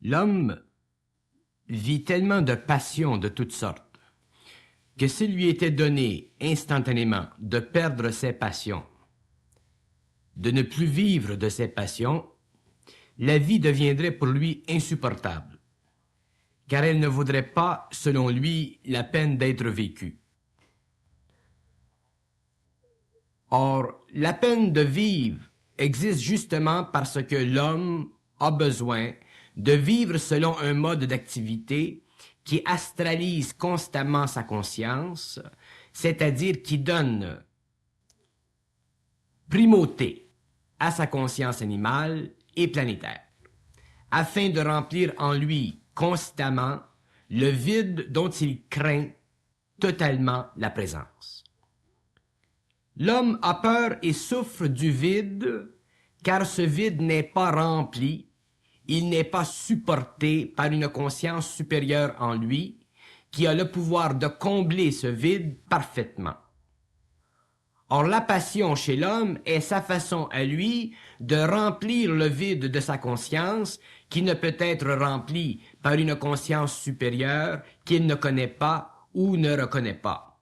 L'homme vit tellement de passions de toutes sortes que s'il lui était donné instantanément de perdre ses passions, de ne plus vivre de ses passions, la vie deviendrait pour lui insupportable, car elle ne vaudrait pas, selon lui, la peine d'être vécue. Or, la peine de vivre existe justement parce que l'homme a besoin de vivre selon un mode d'activité qui astralise constamment sa conscience, c'est-à-dire qui donne primauté à sa conscience animale et planétaire, afin de remplir en lui constamment le vide dont il craint totalement la présence. L'homme a peur et souffre du vide, car ce vide n'est pas rempli, il n'est pas supporté par une conscience supérieure en lui, qui a le pouvoir de combler ce vide parfaitement. Or, la passion chez l'homme est sa façon à lui de remplir le vide de sa conscience, qui ne peut être rempli par une conscience supérieure qu'il ne connaît pas ou ne reconnaît pas.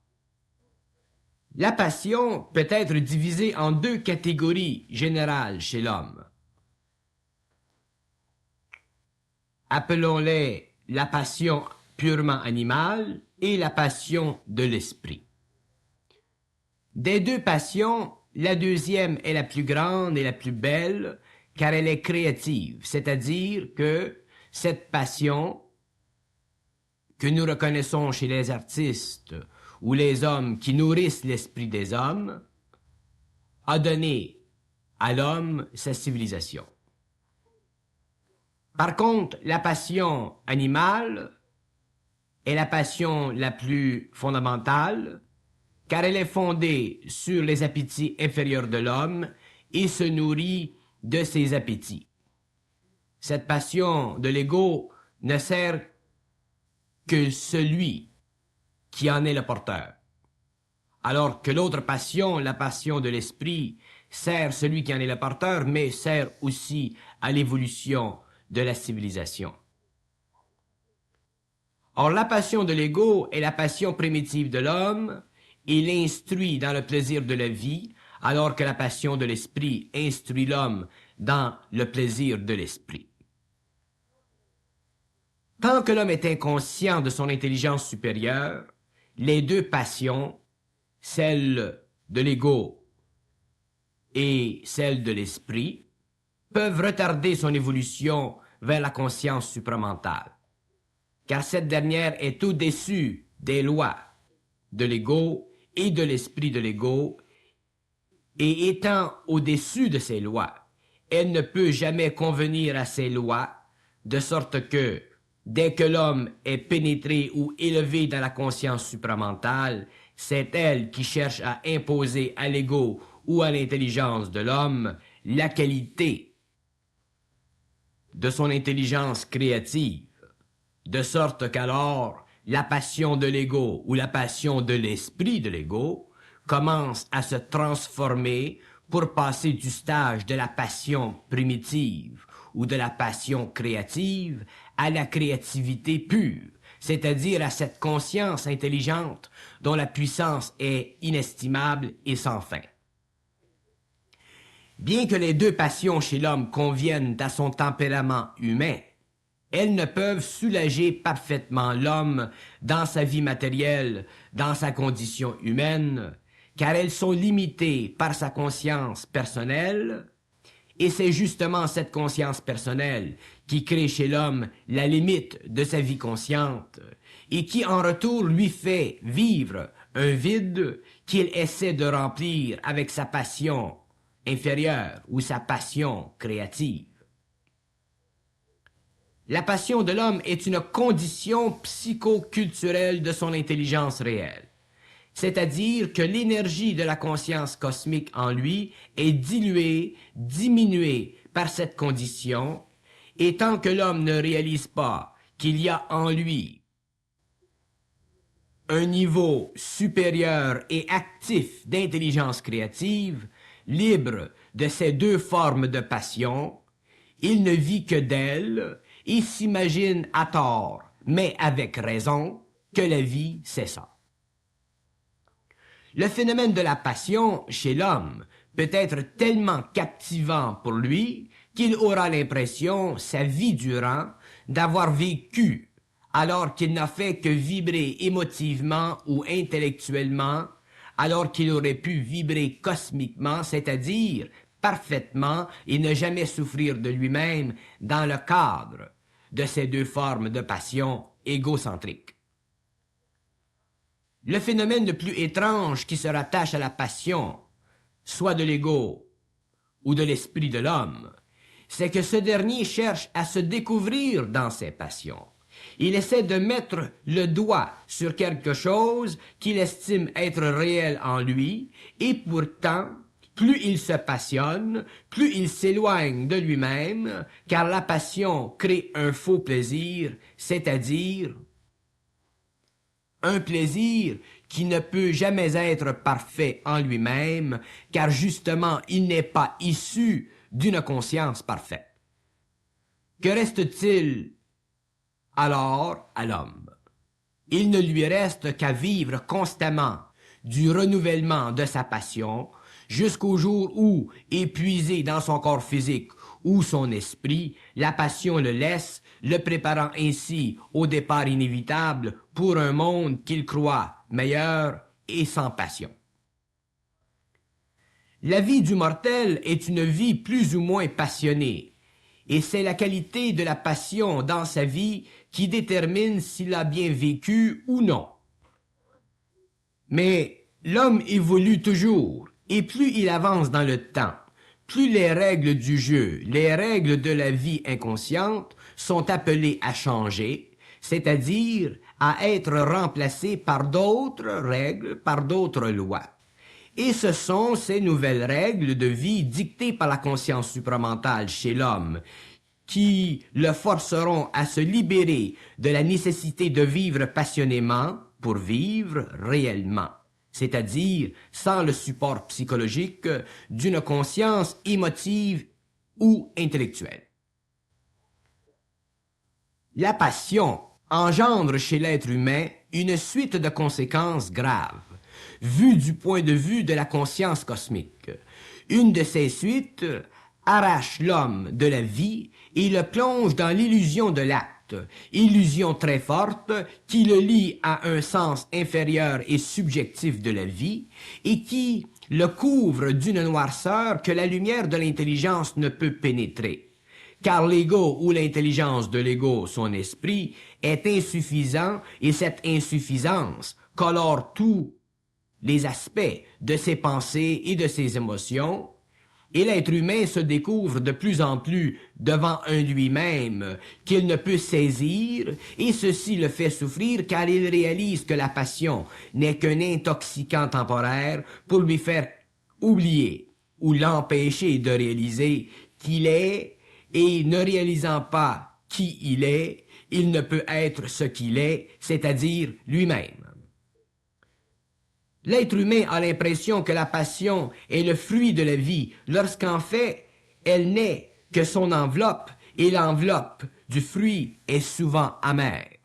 La passion peut être divisée en deux catégories générales chez l'homme. Appelons-les la passion purement animale et la passion de l'esprit. Des deux passions, la deuxième est la plus grande et la plus belle, car elle est créative, c'est-à-dire que cette passion que nous reconnaissons chez les artistes ou les hommes qui nourrissent l'esprit des hommes, a donné à l'homme sa civilisation. Par contre, la passion animale est la passion la plus fondamentale, car elle est fondée sur les appétits inférieurs de l'homme et se nourrit de ses appétits. Cette passion de l'ego ne sert que celui qui en est le porteur, alors que l'autre passion, la passion de l'esprit, sert celui qui en est le porteur, mais sert aussi à l'évolution de la civilisation. Or, la passion de l'ego est la passion primitive de l'homme. Il instruit dans le plaisir de la vie, alors que la passion de l'esprit instruit l'homme dans le plaisir de l'esprit. Tant que l'homme est inconscient de son intelligence supérieure, les deux passions, celle de l'ego et celle de l'esprit, peuvent retarder son évolution vers la conscience supramentale, car cette dernière est au-dessus des lois de l'ego et de l'esprit de l'ego, et étant au-dessus de ces lois, elle ne peut jamais convenir à ces lois, de sorte que, dès que l'homme est pénétré ou élevé dans la conscience supramentale, c'est elle qui cherche à imposer à l'ego ou à l'intelligence de l'homme la qualité de son intelligence créative, de sorte qu'alors la passion de l'ego ou la passion de l'esprit de l'ego commence à se transformer pour passer du stage de la passion primitive ou de la passion créative à la créativité pure, c'est-à-dire à cette conscience intelligente dont la puissance est inestimable et sans fin. Bien que les deux passions chez l'homme conviennent à son tempérament humain, elles ne peuvent soulager parfaitement l'homme dans sa vie matérielle, dans sa condition humaine, car elles sont limitées par sa conscience personnelle, et c'est justement cette conscience personnelle qui crée chez l'homme la limite de sa vie consciente, et qui en retour lui fait vivre un vide qu'il essaie de remplir avec sa passion inférieure ou sa passion créative. La passion de l'homme est une condition psychoculturelle de son intelligence réelle. C'est-à-dire que l'énergie de la conscience cosmique en lui est diluée, diminuée par cette condition, et tant que l'homme ne réalise pas qu'il y a en lui un niveau supérieur et actif d'intelligence créative, libre de ces deux formes de passion, il ne vit que d'elle et s'imagine à tort, mais avec raison, que la vie, c'est ça. Le phénomène de la passion chez l'homme peut être tellement captivant pour lui qu'il aura l'impression, sa vie durant, d'avoir vécu, alors qu'il n'a fait que vibrer émotivement ou intellectuellement, alors qu'il aurait pu vibrer cosmiquement, c'est-à-dire parfaitement, et ne jamais souffrir de lui-même dans le cadre de ces deux formes de passion égocentriques. Le phénomène le plus étrange qui se rattache à la passion, soit de l'ego ou de l'esprit de l'homme, c'est que ce dernier cherche à se découvrir dans ses passions. Il essaie de mettre le doigt sur quelque chose qu'il estime être réel en lui, et pourtant, plus il se passionne, plus il s'éloigne de lui-même, car la passion crée un faux plaisir, c'est-à-dire un plaisir qui ne peut jamais être parfait en lui-même, car justement il n'est pas issu d'une conscience parfaite. Que reste-t-il alors à l'homme? Il ne lui reste qu'à vivre constamment du renouvellement de sa passion, jusqu'au jour où, épuisé dans son corps physique ou son esprit, la passion le laisse, le préparant ainsi au départ inévitable pour un monde qu'il croit meilleur et sans passion. La vie du mortel est une vie plus ou moins passionnée, et c'est la qualité de la passion dans sa vie qui détermine s'il a bien vécu ou non. Mais l'homme évolue toujours, et plus il avance dans le temps, plus les règles du jeu, les règles de la vie inconsciente sont appelées à changer, c'est-à-dire à être remplacées par d'autres règles, par d'autres lois. Et ce sont ces nouvelles règles de vie dictées par la conscience supramentale chez l'homme qui le forceront à se libérer de la nécessité de vivre passionnément pour vivre réellement, c'est-à-dire sans le support psychologique d'une conscience émotive ou intellectuelle. La passion engendre chez l'être humain une suite de conséquences graves, vues du point de vue de la conscience cosmique. Une de ces suites arrache l'homme de la vie et le plonge dans l'illusion de l'acte, illusion très forte qui le lie à un sens inférieur et subjectif de la vie et qui le couvre d'une noirceur que la lumière de l'intelligence ne peut pénétrer. Car l'ego ou l'intelligence de l'ego, son esprit, est insuffisant et cette insuffisance colore tous les aspects de ses pensées et de ses émotions, et l'être humain se découvre de plus en plus devant un lui-même qu'il ne peut saisir, et ceci le fait souffrir car il réalise que la passion n'est qu'un intoxicant temporaire pour lui faire oublier ou l'empêcher de réaliser qu'il est, et ne réalisant pas qui il ne peut être ce qu'il est, c'est-à-dire lui-même. L'être humain a l'impression que la passion est le fruit de la vie, lorsqu'en fait, elle n'est que son enveloppe, et l'enveloppe du fruit est souvent amère.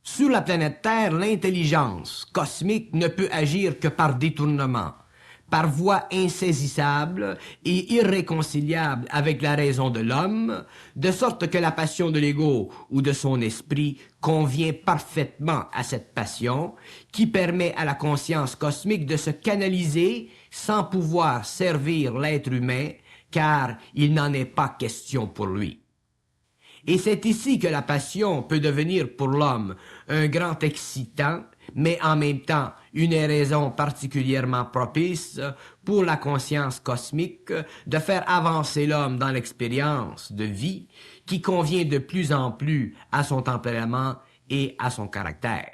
Sur la planète Terre, l'intelligence cosmique ne peut agir que par détournement, par voie insaisissable et irréconciliable avec la raison de l'homme, de sorte que la passion de l'ego ou de son esprit convient parfaitement à cette passion qui permet à la conscience cosmique de se canaliser sans pouvoir servir l'être humain, car il n'en est pas question pour lui. Et c'est ici que la passion peut devenir pour l'homme un grand excitant, mais en même temps une raison particulièrement propice pour la conscience cosmique de faire avancer l'homme dans l'expérience de vie qui convient de plus en plus à son tempérament et à son caractère.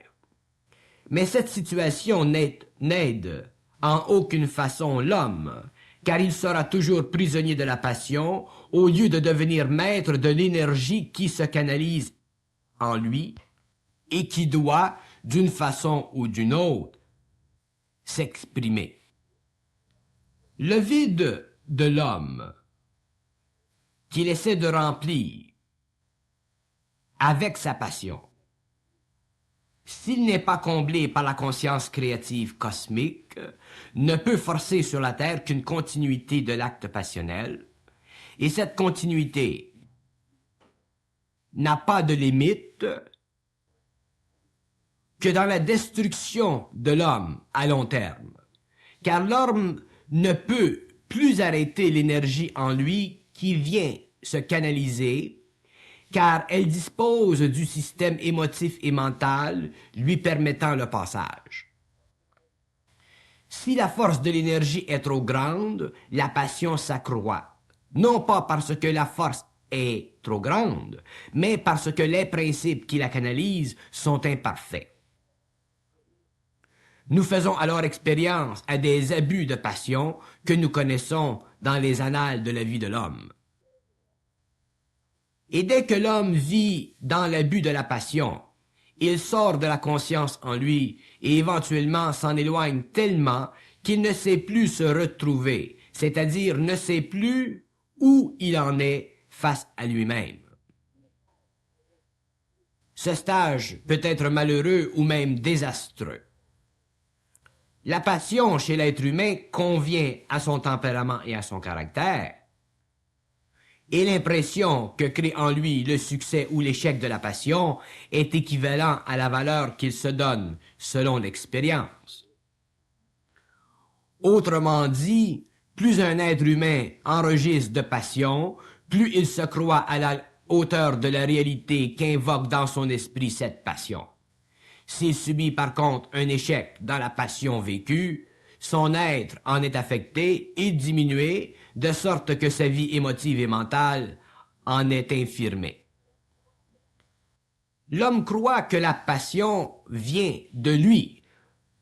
Mais cette situation n'aide en aucune façon l'homme, car il sera toujours prisonnier de la passion au lieu de devenir maître de l'énergie qui se canalise en lui et qui doit, d'une façon ou d'une autre, s'exprimer. Le vide de l'homme, qu'il essaie de remplir avec sa passion, s'il n'est pas comblé par la conscience créative cosmique, ne peut forcer sur la Terre qu'une continuité de l'acte passionnel, et cette continuité n'a pas de limite que dans la destruction de l'homme à long terme, car l'homme ne peut plus arrêter l'énergie en lui qui vient se canaliser, car elle dispose du système émotif et mental lui permettant le passage. Si la force de l'énergie est trop grande, la passion s'accroît, non pas parce que la force est trop grande, mais parce que les principes qui la canalisent sont imparfaits. Nous faisons alors expérience à des abus de passion que nous connaissons dans les annales de la vie de l'homme. Et dès que l'homme vit dans l'abus de la passion, il sort de la conscience en lui et éventuellement s'en éloigne tellement qu'il ne sait plus se retrouver, c'est-à-dire ne sait plus où il en est face à lui-même. Ce stage peut être malheureux ou même désastreux. La passion chez l'être humain convient à son tempérament et à son caractère, et l'impression que crée en lui le succès ou l'échec de la passion est équivalent à la valeur qu'il se donne selon l'expérience. Autrement dit, plus un être humain enregistre de passion, plus il se croit à la hauteur de la réalité qu'invoque dans son esprit cette passion. S'il subit par contre un échec dans la passion vécue, son être en est affecté et diminué, de sorte que sa vie émotive et mentale en est infirmée. L'homme croit que la passion vient de lui,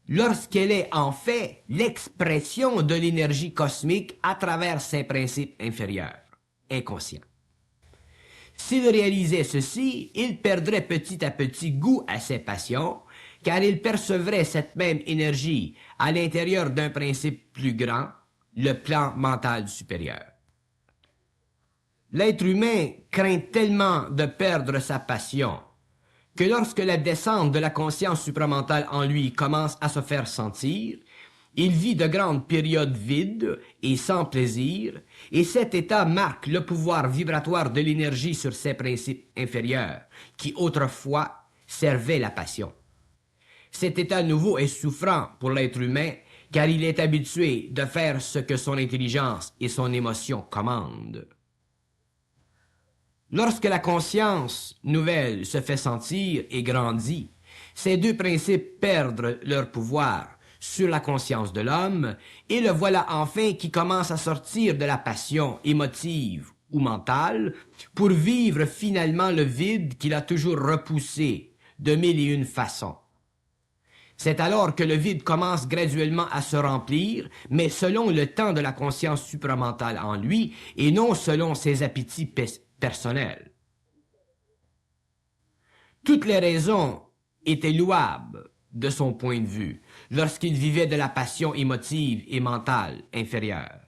lorsqu'elle est en fait l'expression de l'énergie cosmique à travers ses principes inférieurs, inconscients. S'il réalisait ceci, il perdrait petit à petit goût à ses passions, car il percevrait cette même énergie à l'intérieur d'un principe plus grand, le plan mental supérieur. L'être humain craint tellement de perdre sa passion que lorsque la descente de la conscience supramentale en lui commence à se faire sentir, il vit de grandes périodes vides et sans plaisir, et cet état marque le pouvoir vibratoire de l'énergie sur ses principes inférieurs, qui autrefois servaient la passion. Cet état nouveau est souffrant pour l'être humain, car il est habitué de faire ce que son intelligence et son émotion commandent. Lorsque la conscience nouvelle se fait sentir et grandit, ces deux principes perdent leur pouvoir sur la conscience de l'homme, et le voilà enfin qui commence à sortir de la passion émotive ou mentale pour vivre finalement le vide qu'il a toujours repoussé de mille et une façons. C'est alors que le vide commence graduellement à se remplir, mais selon le temps de la conscience supramentale en lui, et non selon ses appétits personnels. Toutes les raisons étaient louables de son point de vue, lorsqu'il vivait de la passion émotive et mentale inférieure.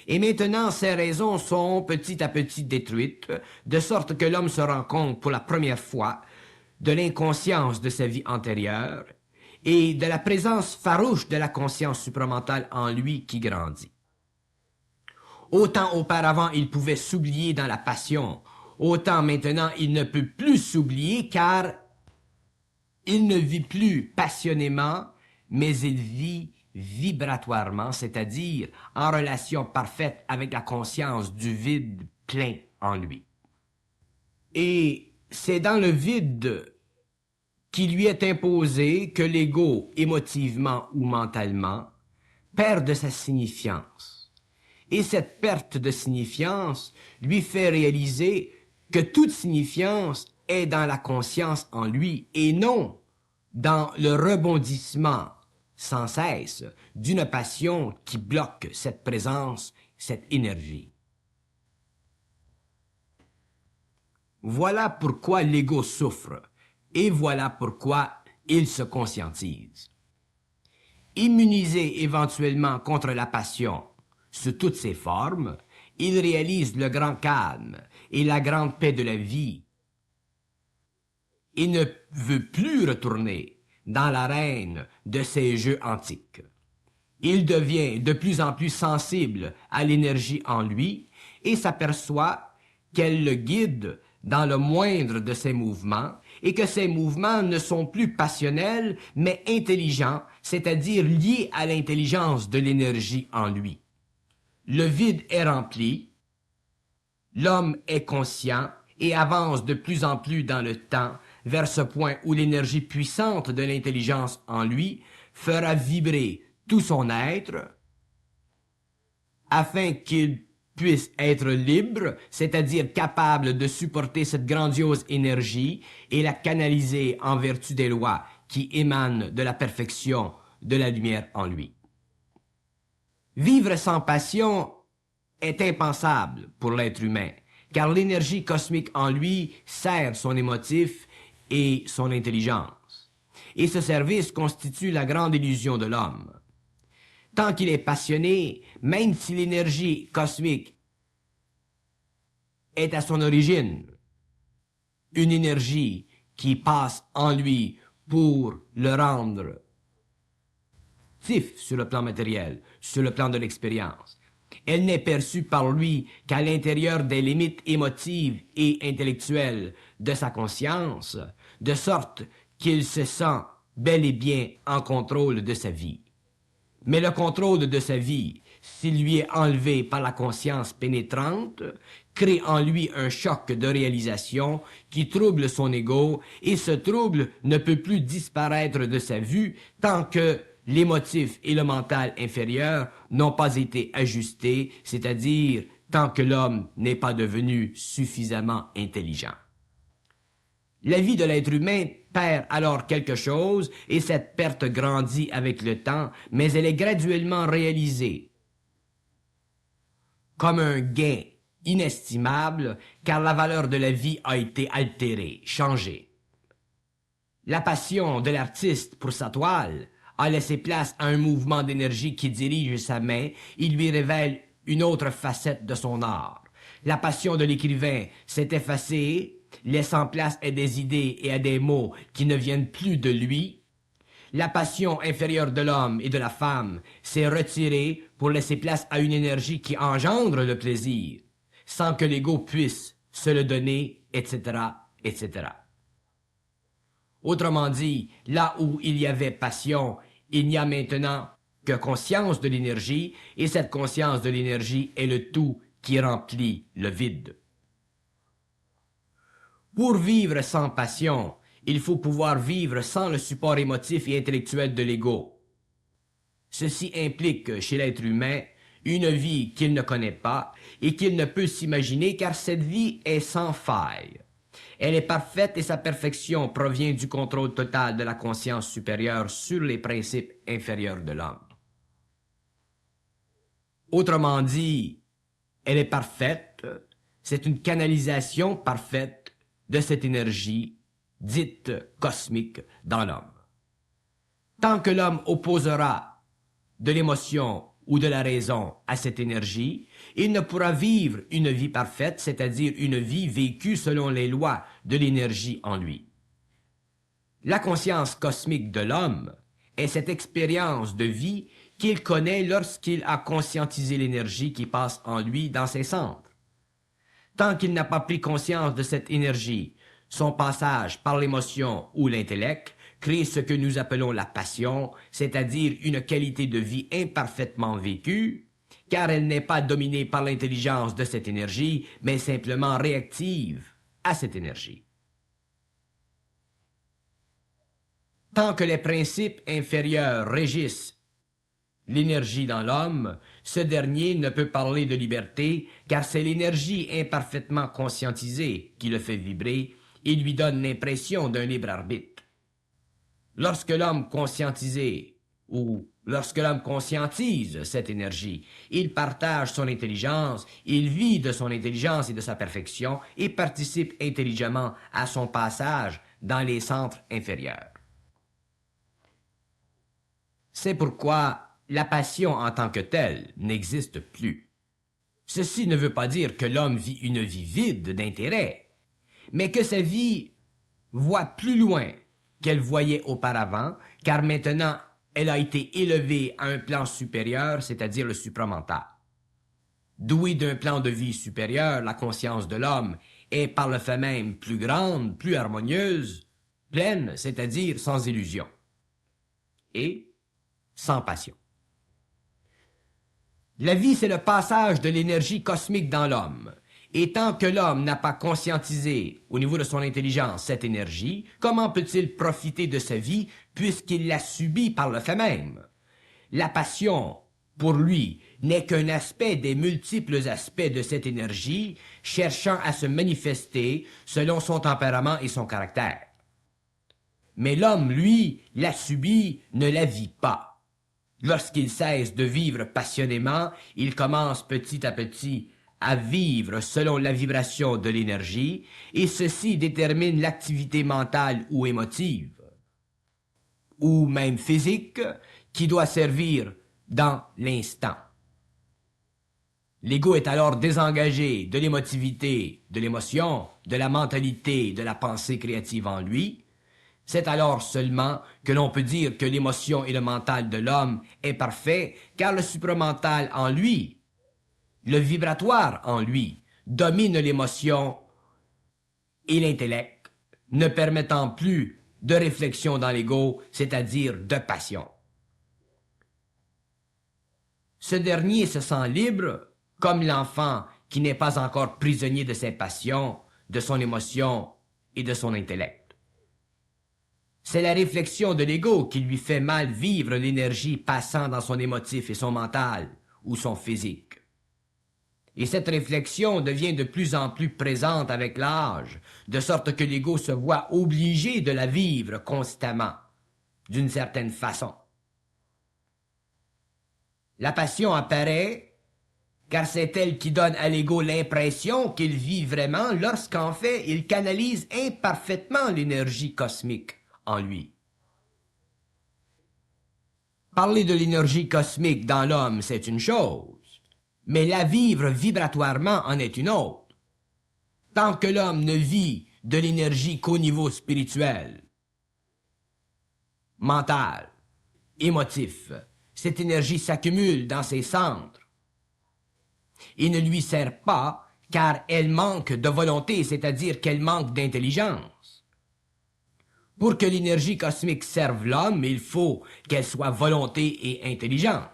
Et maintenant, ces raisons sont petit à petit détruites, de sorte que l'homme se rend compte pour la première fois de l'inconscience de sa vie antérieure et de la présence farouche de la conscience supramentale en lui qui grandit. Autant auparavant il pouvait s'oublier dans la passion, autant maintenant il ne peut plus s'oublier car il ne vit plus passionnément, mais il vit vibratoirement, c'est-à-dire en relation parfaite avec la conscience du vide plein en lui. Et c'est dans le vide qui lui est imposé que l'ego, émotivement ou mentalement, perd de sa signifiance. Et cette perte de signifiance lui fait réaliser que toute signifiance est dans la conscience en lui et non dans le rebondissement sans cesse d'une passion qui bloque cette présence, cette énergie. Voilà pourquoi l'ego souffre et voilà pourquoi il se conscientise. Immunisé éventuellement contre la passion sous toutes ses formes, il réalise le grand calme et la grande paix de la vie. Il ne veut plus retourner dans l'arène de ces jeux antiques. Il devient de plus en plus sensible à l'énergie en lui et s'aperçoit qu'elle le guide dans le moindre de ses mouvements et que ces mouvements ne sont plus passionnels mais intelligents, c'est-à-dire liés à l'intelligence de l'énergie en lui. Le vide est rempli, l'homme est conscient et avance de plus en plus dans le temps vers ce point où l'énergie puissante de l'intelligence en lui fera vibrer tout son être afin qu'il puisse être libre, c'est-à-dire capable de supporter cette grandiose énergie et la canaliser en vertu des lois qui émanent de la perfection de la lumière en lui. Vivre sans passion est impensable pour l'être humain, car l'énergie cosmique en lui sert son émotif et son intelligence. Et ce service constitue la grande illusion de l'homme. Tant qu'il est passionné, même si l'énergie cosmique est à son origine une énergie qui passe en lui pour le rendre actif sur le plan matériel, sur le plan de l'expérience. Elle n'est perçue par lui qu'à l'intérieur des limites émotives et intellectuelles de sa conscience, de sorte qu'il se sent bel et bien en contrôle de sa vie. Mais le contrôle de sa vie, s'il lui est enlevé par la conscience pénétrante, crée en lui un choc de réalisation qui trouble son ego, et ce trouble ne peut plus disparaître de sa vue tant que l'émotif et le mental inférieur n'ont pas été ajustés, c'est-à-dire tant que l'homme n'est pas devenu suffisamment intelligent. La vie de l'être humain perd alors quelque chose et cette perte grandit avec le temps, mais elle est graduellement réalisée comme un gain inestimable car la valeur de la vie a été altérée, changée. La passion de l'artiste pour sa toile a laissé place à un mouvement d'énergie qui dirige sa main, il lui révèle une autre facette de son art. La passion de l'écrivain s'est effacée, laissant place à des idées et à des mots qui ne viennent plus de lui. La passion inférieure de l'homme et de la femme s'est retirée pour laisser place à une énergie qui engendre le plaisir, sans que l'ego puisse se le donner, etc., etc. Autrement dit, là où il y avait passion, il n'y a maintenant que conscience de l'énergie, et cette conscience de l'énergie est le tout qui remplit le vide. Pour vivre sans passion, il faut pouvoir vivre sans le support émotif et intellectuel de l'ego. Ceci implique chez l'être humain une vie qu'il ne connaît pas et qu'il ne peut s'imaginer car cette vie est sans faille. Elle est parfaite et sa perfection provient du contrôle total de la conscience supérieure sur les principes inférieurs de l'homme. Autrement dit, elle est parfaite, c'est une canalisation parfaite de cette énergie dite cosmique dans l'homme. Tant que l'homme opposera de l'émotion ou de la raison à cette énergie, il ne pourra vivre une vie parfaite, c'est-à-dire une vie vécue selon les lois de l'énergie en lui. La conscience cosmique de l'homme est cette expérience de vie qu'il connaît lorsqu'il a conscientisé l'énergie qui passe en lui dans ses centres. Tant qu'il n'a pas pris conscience de cette énergie, son passage par l'émotion ou l'intellect crée ce que nous appelons la passion, c'est-à-dire une qualité de vie imparfaitement vécue, car elle n'est pas dominée par l'intelligence de cette énergie, mais simplement réactive à cette énergie. Tant que les principes inférieurs régissent l'énergie dans l'homme, ce dernier ne peut parler de liberté, car c'est l'énergie imparfaitement conscientisée qui le fait vibrer et lui donne l'impression d'un libre arbitre. Lorsque l'homme conscientisé ou lorsque l'homme conscientise cette énergie, il partage son intelligence, il vit de son intelligence et de sa perfection et participe intelligemment à son passage dans les centres inférieurs. C'est pourquoi la passion en tant que telle n'existe plus. Ceci ne veut pas dire que l'homme vit une vie vide d'intérêt, mais que sa vie voit plus loin qu'elle voyait auparavant, car maintenant elle a été élevée à un plan supérieur, c'est-à-dire le supramental. Douée d'un plan de vie supérieur, la conscience de l'homme est par le fait même plus grande, plus harmonieuse, pleine, c'est-à-dire sans illusion, et sans passion. La vie, c'est le passage de l'énergie cosmique dans l'homme. Et tant que l'homme n'a pas conscientisé au niveau de son intelligence cette énergie, comment peut-il profiter de sa vie puisqu'il l'a subie par le fait même? La passion, pour lui, n'est qu'un aspect des multiples aspects de cette énergie cherchant à se manifester selon son tempérament et son caractère. Mais l'homme, lui, la subit, ne la vit pas. Lorsqu'il cesse de vivre passionnément, il commence petit à petit à vivre selon la vibration de l'énergie, et ceci détermine l'activité mentale ou émotive, ou même physique, qui doit servir dans l'instant. L'ego est alors désengagé de l'émotivité, de l'émotion, de la mentalité, de la pensée créative en lui. C'est alors seulement que l'on peut dire que l'émotion et le mental de l'homme est parfait, car le supramental en lui, le vibratoire en lui, domine l'émotion et l'intellect, ne permettant plus de réflexion dans l'ego, c'est-à-dire de passion. Ce dernier se sent libre, comme l'enfant qui n'est pas encore prisonnier de ses passions, de son émotion et de son intellect. C'est la réflexion de l'ego qui lui fait mal vivre l'énergie passant dans son émotif et son mental ou son physique. Et cette réflexion devient de plus en plus présente avec l'âge, de sorte que l'ego se voit obligé de la vivre constamment, d'une certaine façon. La passion apparaît car c'est elle qui donne à l'ego l'impression qu'il vit vraiment lorsqu'en fait il canalise imparfaitement l'énergie cosmique en lui. Parler de l'énergie cosmique dans l'homme, c'est une chose, mais la vivre vibratoirement en est une autre. Tant que l'homme ne vit de l'énergie qu'au niveau spirituel, mental, émotif, cette énergie s'accumule dans ses centres et ne lui sert pas car elle manque de volonté, c'est-à-dire qu'elle manque d'intelligence. Pour que l'énergie cosmique serve l'homme, il faut qu'elle soit volonté et intelligence.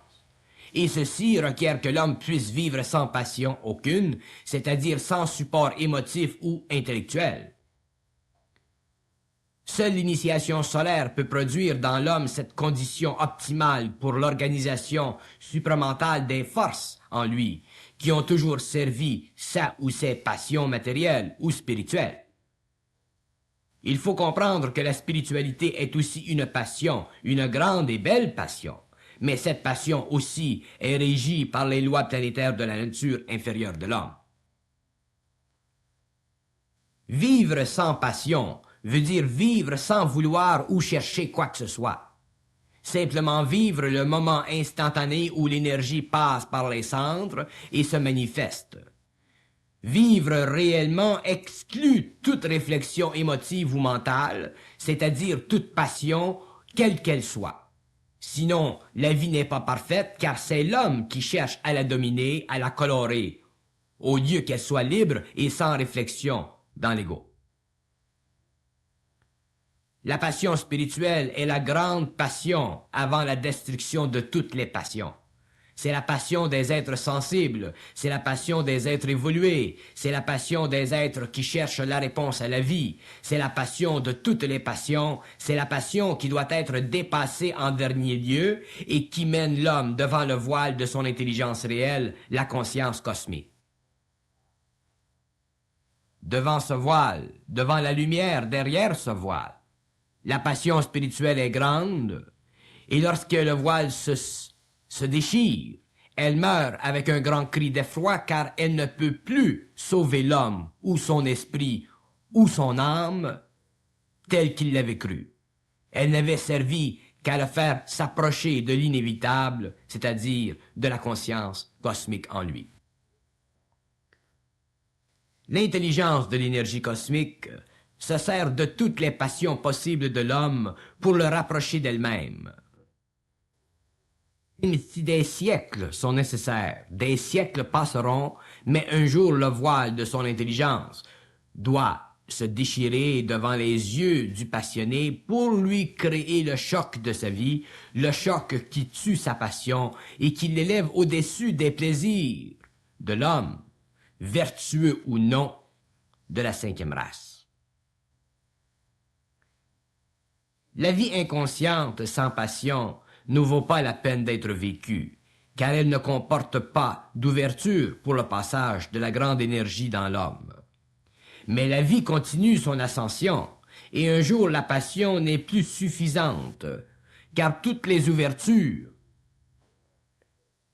Et ceci requiert que l'homme puisse vivre sans passion aucune, c'est-à-dire sans support émotif ou intellectuel. Seule l'initiation solaire peut produire dans l'homme cette condition optimale pour l'organisation supramentale des forces en lui, qui ont toujours servi sa ou ses passions matérielles ou spirituelles. Il faut comprendre que la spiritualité est aussi une passion, une grande et belle passion. Mais cette passion aussi est régie par les lois planétaires de la nature inférieure de l'homme. Vivre sans passion veut dire vivre sans vouloir ou chercher quoi que ce soit. Simplement vivre le moment instantané où l'énergie passe par les centres et se manifeste. Vivre réellement exclut toute réflexion émotive ou mentale, c'est-à-dire toute passion, quelle qu'elle soit. Sinon, la vie n'est pas parfaite car c'est l'homme qui cherche à la dominer, à la colorer, au lieu qu'elle soit libre et sans réflexion dans l'ego. La passion spirituelle est la grande passion avant la destruction de toutes les passions. C'est la passion des êtres sensibles, c'est la passion des êtres évolués, c'est la passion des êtres qui cherchent la réponse à la vie, c'est la passion de toutes les passions, c'est la passion qui doit être dépassée en dernier lieu et qui mène l'homme devant le voile de son intelligence réelle, la conscience cosmique. Devant ce voile, devant la lumière derrière ce voile, la passion spirituelle est grande et lorsque le voile se déchire, elle meurt avec un grand cri d'effroi car elle ne peut plus sauver l'homme ou son esprit ou son âme tel qu'il l'avait cru. Elle n'avait servi qu'à le faire s'approcher de l'inévitable, c'est-à-dire de la conscience cosmique en lui. L'intelligence de l'énergie cosmique se sert de toutes les passions possibles de l'homme pour le rapprocher d'elle-même. Même si des siècles sont nécessaires, des siècles passeront, mais un jour le voile de son intelligence doit se déchirer devant les yeux du passionné pour lui créer le choc de sa vie, le choc qui tue sa passion et qui l'élève au-dessus des plaisirs de l'homme, vertueux ou non, de la cinquième race. La vie inconsciente sans passion ne vaut pas la peine d'être vécue, car elle ne comporte pas d'ouverture pour le passage de la grande énergie dans l'homme. Mais la vie continue son ascension, et un jour la passion n'est plus suffisante, car toutes les ouvertures,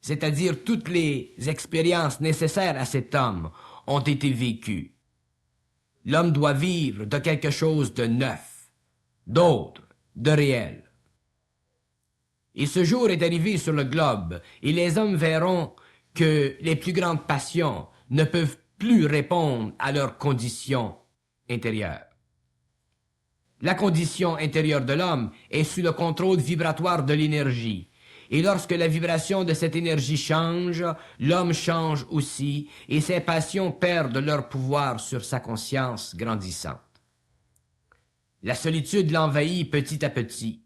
c'est-à-dire toutes les expériences nécessaires à cet homme, ont été vécues. L'homme doit vivre de quelque chose de neuf, d'autre, de réel. Et ce jour est arrivé sur le globe, et les hommes verront que les plus grandes passions ne peuvent plus répondre à leurs conditions intérieures. La condition intérieure de l'homme est sous le contrôle vibratoire de l'énergie. Et lorsque la vibration de cette énergie change, l'homme change aussi, et ses passions perdent leur pouvoir sur sa conscience grandissante. La solitude l'envahit petit à petit.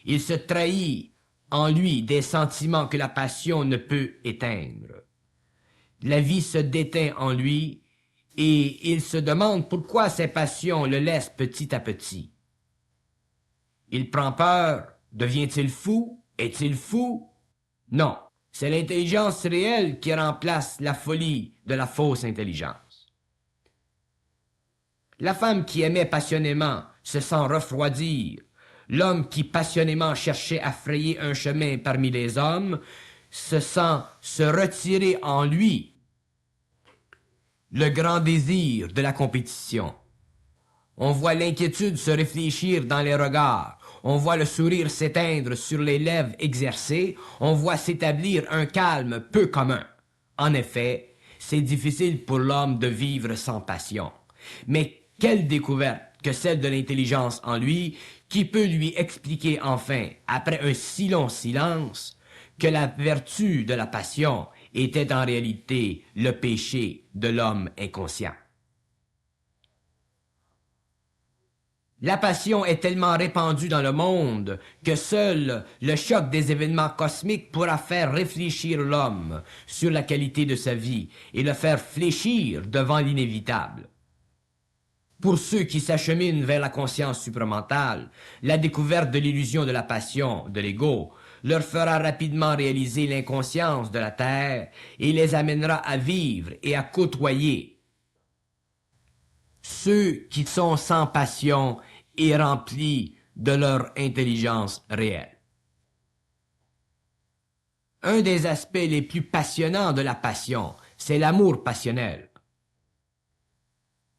Il se trahit en lui des sentiments que la passion ne peut éteindre. La vie se déteint en lui et il se demande pourquoi ses passions le laissent petit à petit. Il prend peur. Devient-il fou? Est-il fou? Non, c'est l'intelligence réelle qui remplace la folie de la fausse intelligence. La femme qui aimait passionnément se sent refroidir. L'homme qui passionnément cherchait à frayer un chemin parmi les hommes se sent se retirer en lui le grand désir de la compétition. On voit l'inquiétude se réfléchir dans les regards, on voit le sourire s'éteindre sur les lèvres exercées, on voit s'établir un calme peu commun. En effet, c'est difficile pour l'homme de vivre sans passion. Mais quelle découverte que celle de l'intelligence en lui, qui peut lui expliquer enfin, après un si long silence, que la vertu de la passion était en réalité le péché de l'homme inconscient. La passion est tellement répandue dans le monde que seul le choc des événements cosmiques pourra faire réfléchir l'homme sur la qualité de sa vie et le faire fléchir devant l'inévitable. Pour ceux qui s'acheminent vers la conscience supramentale, la découverte de l'illusion de la passion, de l'ego, leur fera rapidement réaliser l'inconscience de la terre et les amènera à vivre et à côtoyer ceux qui sont sans passion et remplis de leur intelligence réelle. Un des aspects les plus passionnants de la passion, c'est l'amour passionnel.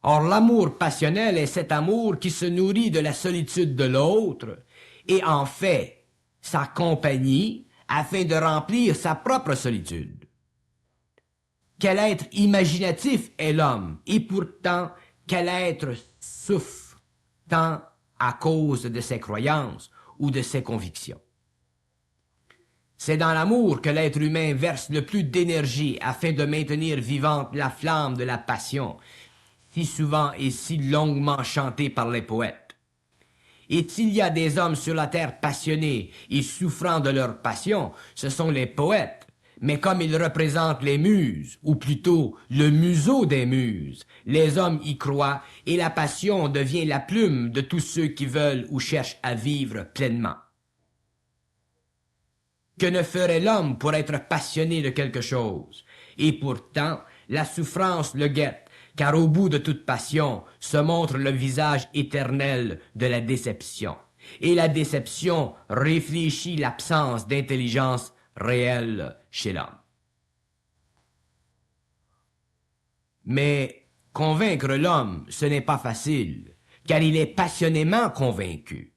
Or, l'amour passionnel est cet amour qui se nourrit de la solitude de l'autre et en fait sa compagnie afin de remplir sa propre solitude. Quel être imaginatif est l'homme et pourtant quel être souffre tant à cause de ses croyances ou de ses convictions. C'est dans l'amour que l'être humain verse le plus d'énergie afin de maintenir vivante la flamme de la passion, si souvent et si longuement chantée par les poètes. Et s'il y a des hommes sur la terre passionnés et souffrant de leur passion, ce sont les poètes. Mais comme ils représentent les muses, ou plutôt le museau des muses, les hommes y croient et la passion devient la plume de tous ceux qui veulent ou cherchent à vivre pleinement. Que ne ferait l'homme pour être passionné de quelque chose? Et pourtant, la souffrance le guette, car au bout de toute passion se montre le visage éternel de la déception. Et la déception réfléchit l'absence d'intelligence réelle chez l'homme. Mais convaincre l'homme, ce n'est pas facile, car il est passionnément convaincu.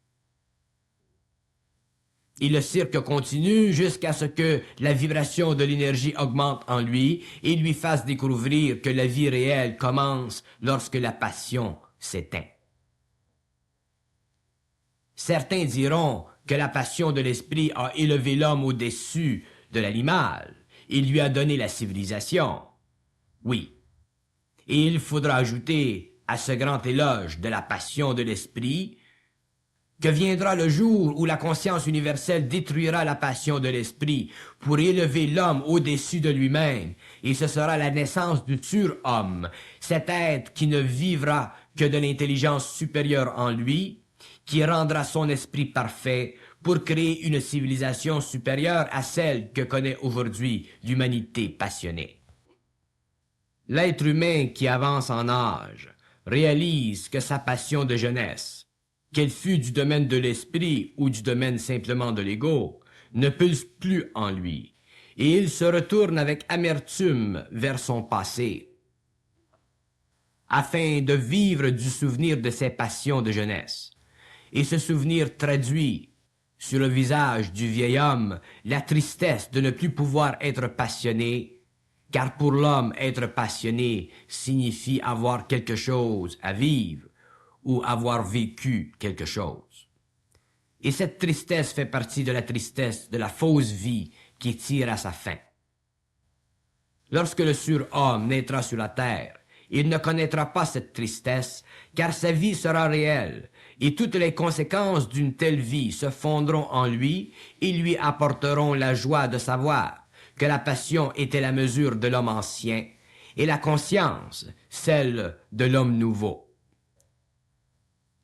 Et le cirque continue jusqu'à ce que la vibration de l'énergie augmente en lui et lui fasse découvrir que la vie réelle commence lorsque la passion s'éteint. Certains diront que la passion de l'esprit a élevé l'homme au-dessus de l'animal et lui a donné la civilisation. Oui. Et il faudra ajouter à ce grand éloge de la passion de l'esprit que viendra le jour où la conscience universelle détruira la passion de l'esprit pour élever l'homme au-dessus de lui-même, et ce sera la naissance du surhomme, cet être qui ne vivra que de l'intelligence supérieure en lui, qui rendra son esprit parfait pour créer une civilisation supérieure à celle que connaît aujourd'hui l'humanité passionnée. L'être humain qui avance en âge réalise que sa passion de jeunesse, qu'elle fût du domaine de l'esprit ou du domaine simplement de l'ego, ne pulse plus en lui, et il se retourne avec amertume vers son passé, afin de vivre du souvenir de ses passions de jeunesse. Et ce souvenir traduit sur le visage du vieil homme la tristesse de ne plus pouvoir être passionné, car pour l'homme, être passionné signifie avoir quelque chose à vivre ou avoir vécu quelque chose. Et cette tristesse fait partie de la tristesse de la fausse vie qui tire à sa fin. Lorsque le surhomme naîtra sur la terre, il ne connaîtra pas cette tristesse, car sa vie sera réelle, et toutes les conséquences d'une telle vie se fondront en lui et lui apporteront la joie de savoir que la passion était la mesure de l'homme ancien, et la conscience celle de l'homme nouveau.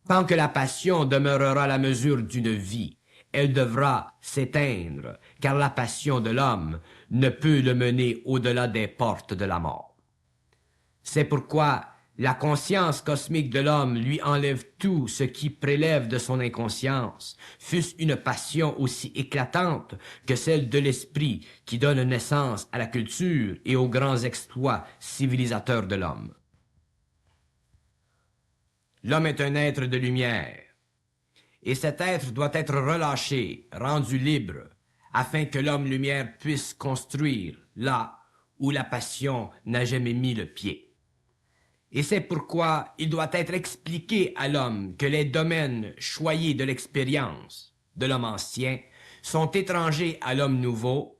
Tant que la passion demeurera la mesure d'une vie, elle devra s'éteindre, car la passion de l'homme ne peut le mener au-delà des portes de la mort. C'est pourquoi la conscience cosmique de l'homme lui enlève tout ce qui prélève de son inconscience, fût-ce une passion aussi éclatante que celle de l'esprit qui donne naissance à la culture et aux grands exploits civilisateurs de l'homme. L'homme est un être de lumière, et cet être doit être relâché, rendu libre, afin que l'homme-lumière puisse construire là où la passion n'a jamais mis le pied. Et c'est pourquoi il doit être expliqué à l'homme que les domaines choyés de l'expérience de l'homme ancien sont étrangers à l'homme nouveau,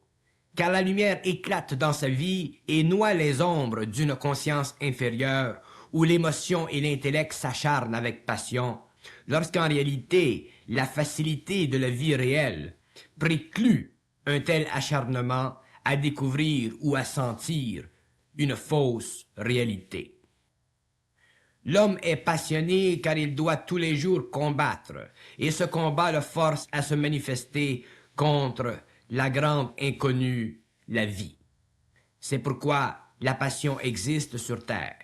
car la lumière éclate dans sa vie et noie les ombres d'une conscience inférieure où l'émotion et l'intellect s'acharnent avec passion, lorsqu'en réalité la facilité de la vie réelle préclut un tel acharnement à découvrir ou à sentir une fausse réalité. L'homme est passionné car il doit tous les jours combattre, et ce combat le force à se manifester contre la grande inconnue, la vie. C'est pourquoi la passion existe sur terre.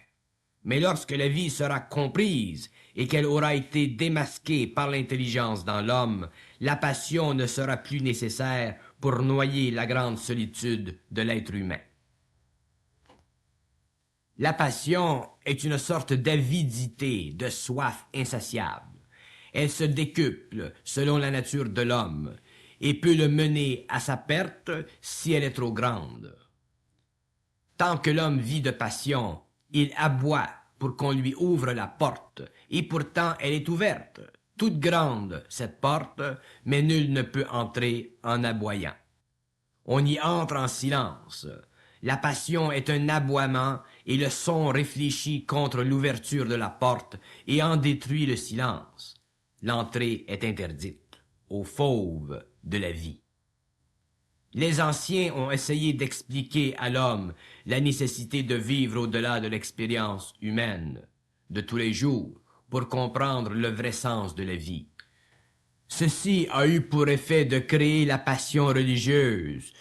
Mais lorsque la vie sera comprise et qu'elle aura été démasquée par l'intelligence dans l'homme, la passion ne sera plus nécessaire pour noyer la grande solitude de l'être humain. La passion est une sorte d'avidité, de soif insatiable. Elle se décuple selon la nature de l'homme et peut le mener à sa perte si elle est trop grande. Tant que l'homme vit de passion, il aboie pour qu'on lui ouvre la porte, et pourtant elle est ouverte, toute grande cette porte, mais nul ne peut entrer en aboyant. On y entre en silence. La passion est un aboiement et le son réfléchit contre l'ouverture de la porte et en détruit le silence. L'entrée est interdite aux fauves de la vie. Les anciens ont essayé d'expliquer à l'homme la nécessité de vivre au-delà de l'expérience humaine de tous les jours pour comprendre le vrai sens de la vie. Ceci a eu pour effet de créer la passion religieuse,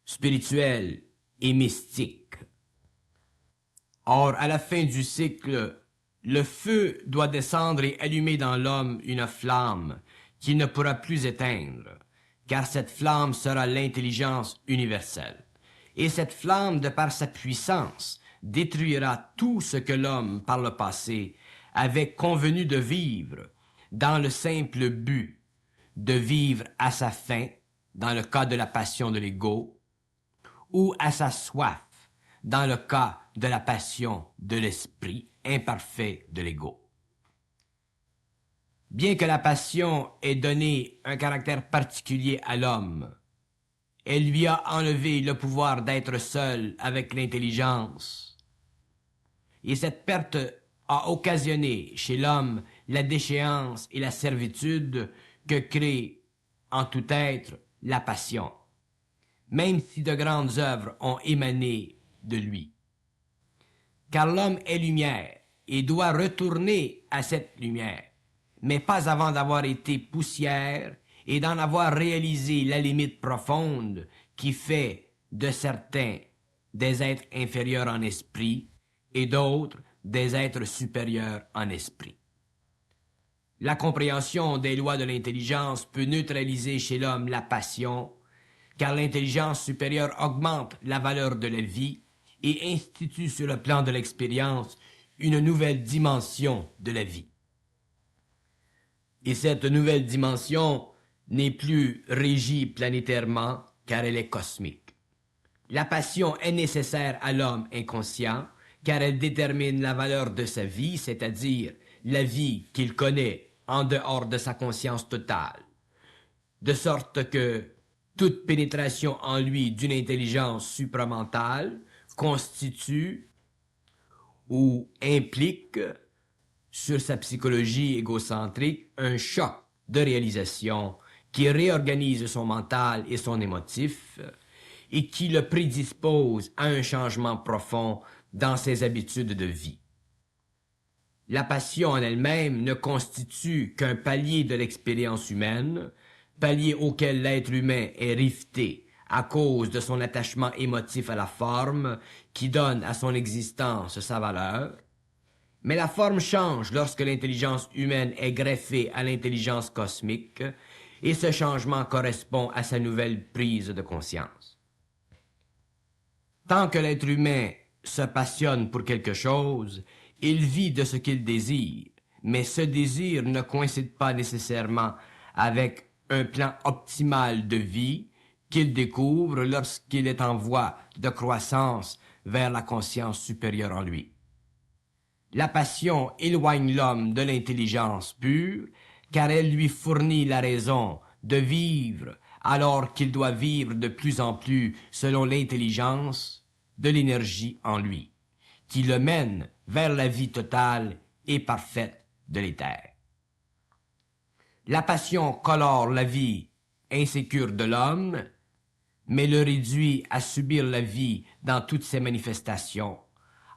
spirituelle et mystique. Or, à la fin du cycle, le feu doit descendre et allumer dans l'homme une flamme qu'il ne pourra plus éteindre, car cette flamme sera l'intelligence universelle. Et cette flamme, de par sa puissance, détruira tout ce que l'homme, par le passé, avait convenu de vivre dans le simple but de vivre à sa faim, dans le cas de la passion de l'ego, ou à sa soif, dans le cas de la passion de l'esprit imparfait de l'ego. Bien que la passion ait donné un caractère particulier à l'homme, elle lui a enlevé le pouvoir d'être seul avec l'intelligence. Et cette perte a occasionné chez l'homme la déchéance et la servitude que crée en tout être la passion, même si de grandes œuvres ont émané de lui. Car l'homme est lumière et doit retourner à cette lumière, mais pas avant d'avoir été poussière et d'en avoir réalisé la limite profonde qui fait de certains des êtres inférieurs en esprit et d'autres des êtres supérieurs en esprit. La compréhension des lois de l'intelligence peut neutraliser chez l'homme la passion, car l'intelligence supérieure augmente la valeur de la vie et institue sur le plan de l'expérience une nouvelle dimension de la vie. Et cette nouvelle dimension n'est plus régie planétairement, car elle est cosmique. La passion est nécessaire à l'homme inconscient, car elle détermine la valeur de sa vie, c'est-à-dire la vie qu'il connaît en dehors de sa conscience totale, de sorte que toute pénétration en lui d'une intelligence supramentale constitue ou implique sur sa psychologie égocentrique un choc de réalisation qui réorganise son mental et son émotif et qui le prédispose à un changement profond dans ses habitudes de vie. La passion en elle-même ne constitue qu'un palier de l'expérience humaine, palier auquel l'être humain est riveté à cause de son attachement émotif à la forme qui donne à son existence sa valeur. Mais la forme change lorsque l'intelligence humaine est greffée à l'intelligence cosmique et ce changement correspond à sa nouvelle prise de conscience. Tant que l'être humain se passionne pour quelque chose, il vit de ce qu'il désire, mais ce désir ne coïncide pas nécessairement avec un plan optimal de vie qu'il découvre lorsqu'il est en voie de croissance vers la conscience supérieure en lui. La passion éloigne l'homme de l'intelligence pure, car elle lui fournit la raison de vivre alors qu'il doit vivre de plus en plus selon l'intelligence de l'énergie en lui, qui le mène vers la vie totale et parfaite de l'éther. La passion colore la vie insécure de l'homme, mais le réduit à subir la vie dans toutes ses manifestations,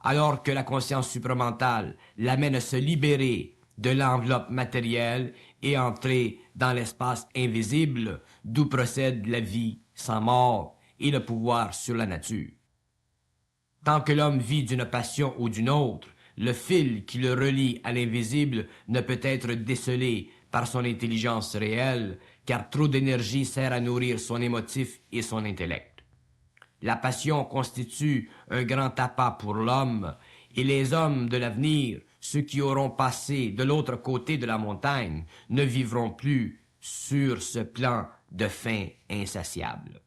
alors que la conscience supramentale l'amène à se libérer de l'enveloppe matérielle et entrer dans l'espace invisible d'où procède la vie sans mort et le pouvoir sur la nature. Tant que l'homme vit d'une passion ou d'une autre, le fil qui le relie à l'invisible ne peut être décelé par son intelligence réelle, car trop d'énergie sert à nourrir son émotif et son intellect. La passion constitue un grand appât pour l'homme, et les hommes de l'avenir, ceux qui auront passé de l'autre côté de la montagne, ne vivront plus sur ce plan de faim insatiable.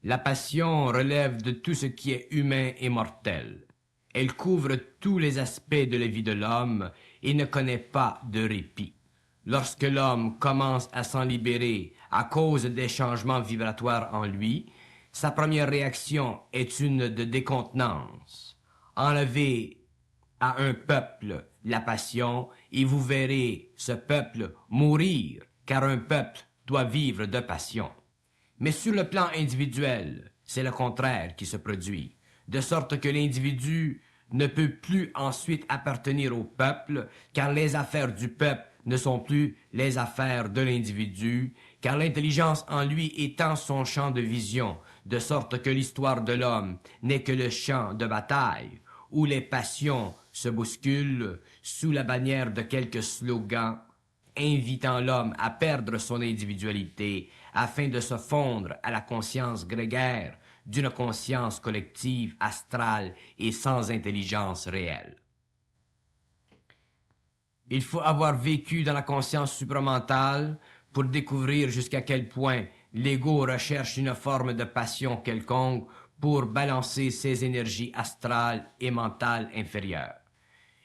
La passion relève de tout ce qui est humain et mortel. Elle couvre tous les aspects de la vie de l'homme et ne connaît pas de répit. Lorsque l'homme commence à s'en libérer à cause des changements vibratoires en lui, sa première réaction est une de décontenance. Enlevez à un peuple la passion et vous verrez ce peuple mourir, car un peuple doit vivre de passion. Mais sur le plan individuel, c'est le contraire qui se produit, de sorte que l'individu ne peut plus ensuite appartenir au peuple, car les affaires du peuple ne sont plus les affaires de l'individu, car l'intelligence en lui étend son champ de vision, de sorte que l'histoire de l'homme n'est que le champ de bataille, où les passions se bousculent sous la bannière de quelques slogans invitant l'homme à perdre son individualité afin de se fondre à la conscience grégaire d'une conscience collective astrale et sans intelligence réelle. Il faut avoir vécu dans la conscience supramentale pour découvrir jusqu'à quel point l'ego recherche une forme de passion quelconque pour balancer ses énergies astrales et mentales inférieures.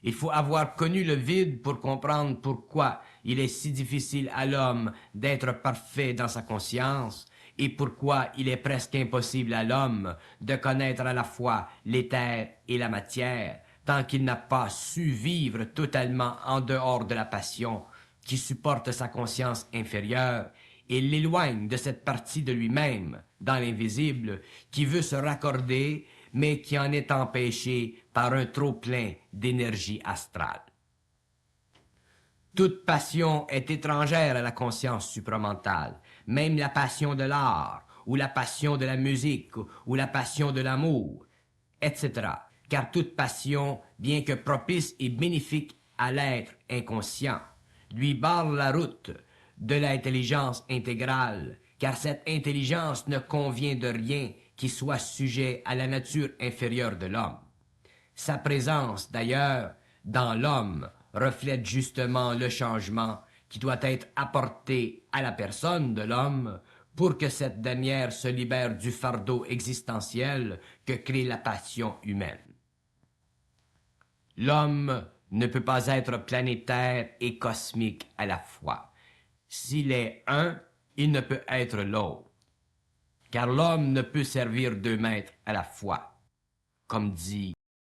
Il faut avoir connu le vide pour comprendre pourquoi il est si difficile à l'homme d'être parfait dans sa conscience et pourquoi il est presque impossible à l'homme de connaître à la fois l'éther et la matière tant qu'il n'a pas su vivre totalement en dehors de la passion qui supporte sa conscience inférieure et l'éloigne de cette partie de lui-même, dans l'invisible, qui veut se raccorder, mais qui en est empêché par un trop-plein d'énergie astrale. Toute passion est étrangère à la conscience supramentale, même la passion de l'art, ou la passion de la musique, ou la passion de l'amour, etc. Car toute passion, bien que propice et bénéfique à l'être inconscient, lui barre la route de l'intelligence intégrale, car cette intelligence ne convient de rien qui soit sujet à la nature inférieure de l'homme. Sa présence, d'ailleurs, dans l'homme, reflète justement le changement qui doit être apporté à la personne de l'homme pour que cette dernière se libère du fardeau existentiel que crée la passion humaine. L'homme ne peut pas être planétaire et cosmique à la fois. S'il est un, il ne peut être l'autre. Car l'homme ne peut servir deux maîtres à la fois. Comme dit